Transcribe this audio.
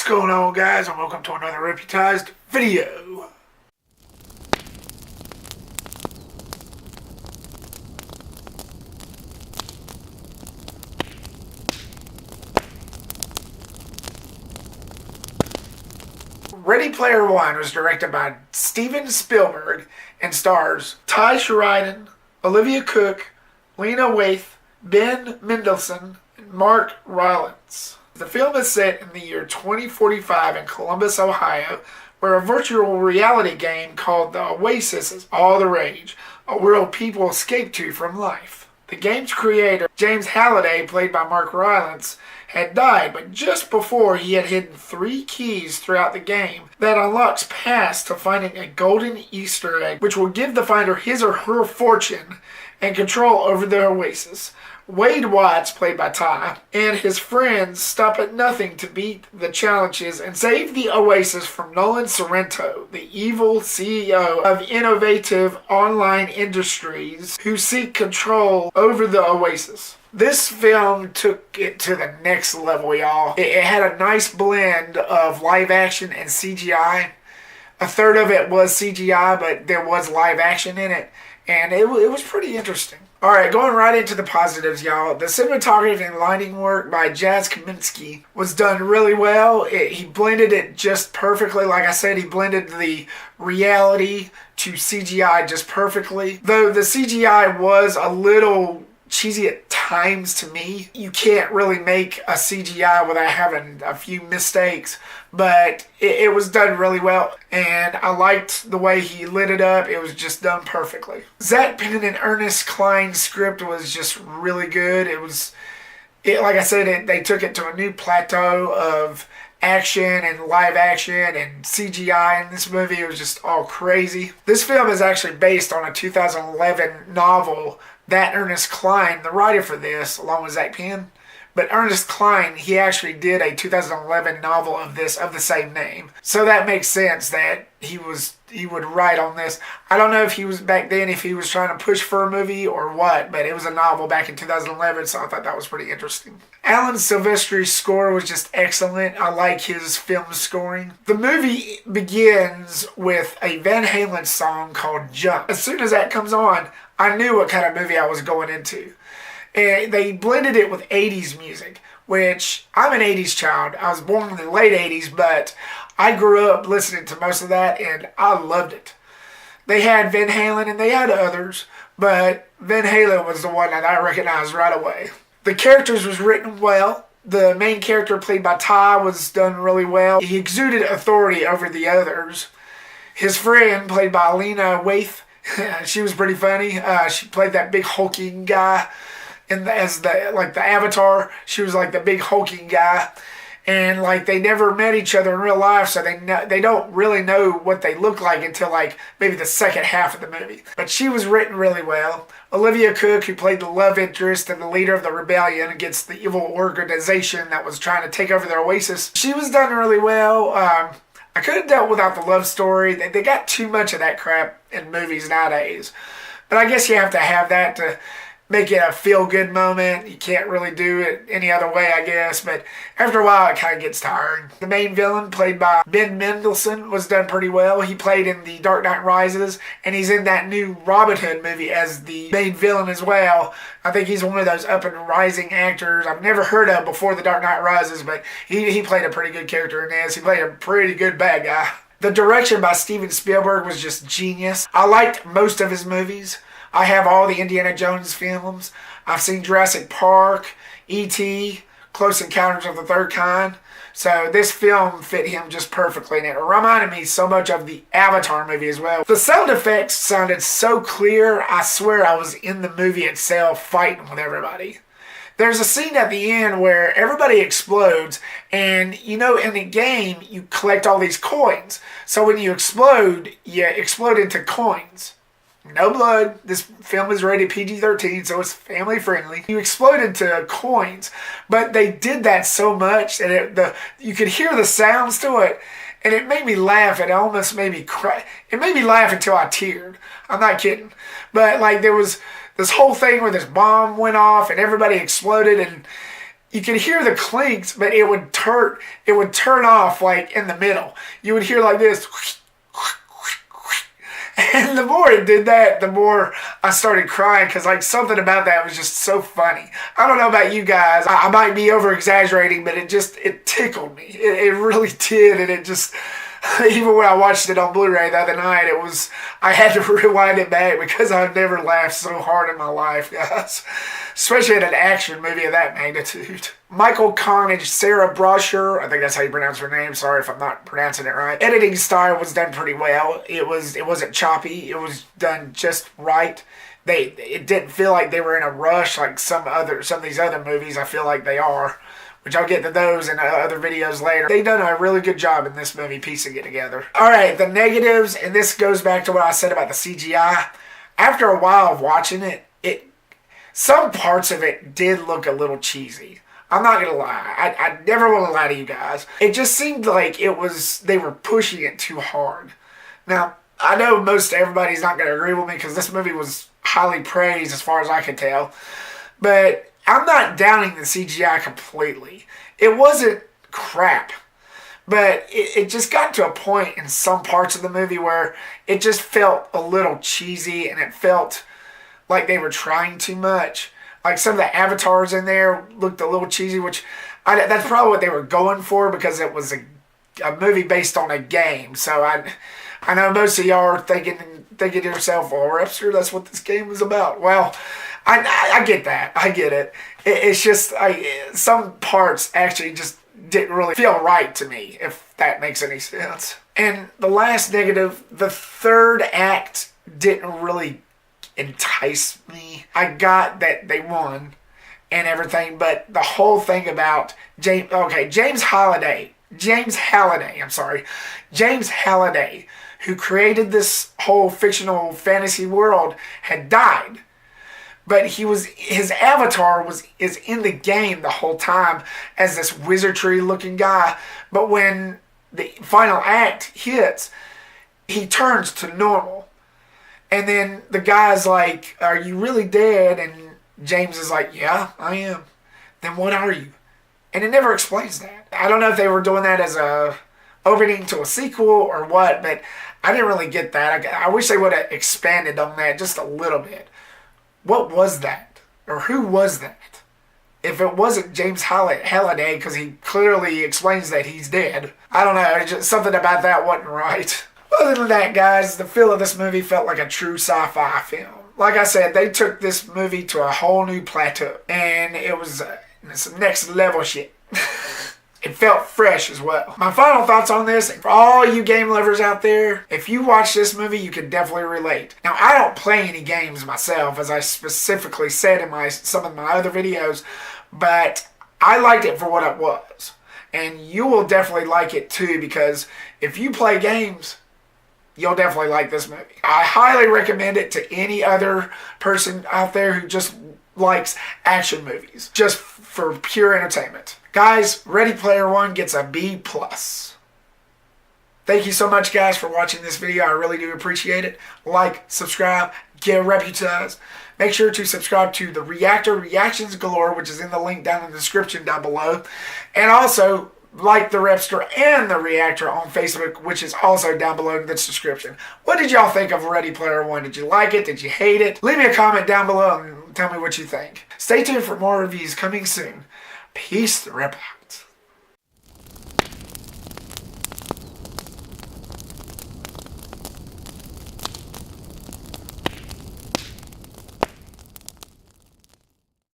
going on, guys, and welcome to another Reputized video. Ready Player One was directed by Steven Spielberg and stars Tye Sheridan, Olivia Cook, Lena Waithe, Ben Mendelsohn, and Mark Rylance. The film is set in the year 2045 in Columbus, Ohio, where a virtual reality game called the OASIS is all the rage, a world people escape to from life. The game's creator, James Halliday, played by Mark Rylance, had died, but just before he had hidden 3 keys throughout the game that unlocks paths to finding a golden Easter egg, which will give the finder his or her fortune and control over the Oasis. Wade Watts, played by Tye, and his friends stop at nothing to beat the challenges and save the Oasis from Nolan Sorrento, the evil CEO of innovative online industries who seek control over the Oasis. This film took it to the next level, y'all. It had a nice blend of live action and CGI. A third of it was CGI, but there was live action in it, and it was pretty interesting. Alright, going right into the positives, y'all. The cinematography and lighting work by Zak Penn was done really well. He blended it just perfectly. Like I said, he blended the reality to CGI just perfectly. Though the CGI was a little cheesy at times to me. You can't really make a CGI without having a few mistakes, but it was done really well, and I liked the way he lit it up. It was just done perfectly. Zak Penn and Ernest Cline's script was just really good. Like I said, they took it to a new plateau of action and live action and CGI in this movie. It was just all crazy. This film is actually based on a 2011 novel that Ernest Cline, the writer for this, along with Zak Penn, but Ernest Cline, he actually did a 2011 novel of the same name. So that makes sense that he would write on this. I don't know if he was back then, if he was trying to push for a movie or what, but it was a novel back in 2011, so I thought that was pretty interesting. Alan Silvestri's score was just excellent. I like his film scoring. The movie begins with a Van Halen song called Jump. As soon as that comes on, I knew what kind of movie I was going into. And they blended it with 80s music, which I'm an 80s child. I was born in the late 80s, but I grew up listening to most of that, and I loved it. They had Van Halen, and they had others, but Van Halen was the one that I recognized right away. The characters was written well. The main character, played by Tye, was done really well. He exuded authority over the others. His friend, played by Lena Waithe, she was pretty funny. She played that big hulking guy. As the Avatar, she was like the big hulking guy, and like they never met each other in real life, so they don't really know what they look like until like maybe the second half of the movie. But she was written really well. Olivia Cook, who played the love interest and the leader of the rebellion against the evil organization that was trying to take over the Oasis, she was done really well. I could have dealt without the love story. They got too much of that crap in movies nowadays, but I guess you have to have that to make it a feel-good moment. You can't really do it any other way, I guess, but after a while it kind of gets tiring. The main villain, played by Ben Mendelsohn, was done pretty well. He played in The Dark Knight Rises, and he's in that new Robin Hood movie as the main villain as well. I think he's one of those up-and-rising actors I've never heard of before The Dark Knight Rises, but he played a pretty good character in this. He played a pretty good bad guy. The direction by Steven Spielberg was just genius. I liked most of his movies. I have all the Indiana Jones films. I've seen Jurassic Park, E.T., Close Encounters of the Third Kind. So this film fit him just perfectly, and it reminded me so much of the Avatar movie as well. The sound effects sounded so clear, I swear I was in the movie itself fighting with everybody. There's a scene at the end where everybody explodes, and you know, in the game, you collect all these coins. So when you explode into coins. No blood. This film is rated PG-13, so it's family friendly. You explode into coins, but they did that so much that you could hear the sounds to it, and it made me laugh. It almost made me cry. It made me laugh until I teared. I'm not kidding. But like there was this whole thing where this bomb went off and everybody exploded, and you could hear the clinks, but it would turn off like in the middle. You would hear like this. And the more it did that, the more I started crying because like something about that was just so funny. I don't know about you guys. I might be over exaggerating, but it tickled me. It really did. And it just, even when I watched it on Blu-ray the other night, I had to rewind it back because I've never laughed so hard in my life, guys. Especially in an action movie of that magnitude. Michael Kahn and Sarah Brasher, I think that's how you pronounce her name. Sorry if I'm not pronouncing it right. Editing style was done pretty well. It wasn't choppy. It was done just right. It didn't feel like they were in a rush like some of these other movies I feel like they are, which I'll get to those in other videos later. They've done a really good job in this movie piecing it together. Alright, the negatives, and this goes back to what I said about the CGI. After a while of watching it, some parts of it did look a little cheesy. I'm not going to lie. I never want to lie to you guys. It just seemed like they were pushing it too hard. Now, I know most everybody's not going to agree with me because this movie was highly praised as far as I can tell. But I'm not downing the CGI completely. It wasn't crap. But it just got to a point in some parts of the movie where it just felt a little cheesy and it felt like they were trying too much. Like some of the avatars in there looked a little cheesy, which that's probably what they were going for because it was a movie based on a game. So I know most of y'all are thinking to yourself, well, Repster, that's what this game was about. Well, I get that. I get it. It's just some parts actually just didn't really feel right to me, if that makes any sense. And the last negative, the third act didn't really entice me. I got that they won and everything, but the whole thing about James Halliday, who created this whole fictional fantasy world, had died. But his avatar is in the game the whole time as this wizardry looking guy. But when the final act hits, he turns to normal. And then the guy's like, are you really dead? And James is like, yeah, I am. Then what are you? And it never explains that. I don't know if they were doing that as a opening to a sequel or what, but I didn't really get that. I wish they would have expanded on that just a little bit. What was that? Or who was that? If it wasn't James Halliday, because he clearly explains that he's dead. I don't know, just something about that wasn't right. Other than that, guys, the feel of this movie felt like a true sci-fi film. Like I said, they took this movie to a whole new plateau. And it was some next level shit. It felt fresh as well. My final thoughts on this, for all you game lovers out there, if you watch this movie, you can definitely relate. Now, I don't play any games myself, as I specifically said in some of my other videos, but I liked it for what it was. And you will definitely like it too, because if you play games, you'll definitely like this movie. I highly recommend it to any other person out there who just likes action movies, just for pure entertainment. Guys, Ready Player One gets a B+. Thank you so much, guys, for watching this video. I really do appreciate it. Like, subscribe, get reputized. Make sure to subscribe to the Reactor Reactions Galore, which is in the link down in the description down below. And also, like the Repster and the Reactor on Facebook, which is also down below in the description. What did y'all think of Ready Player One? Did you like it? Did you hate it? Leave me a comment down below and tell me what you think. Stay tuned for more reviews coming soon. Peace the rip out.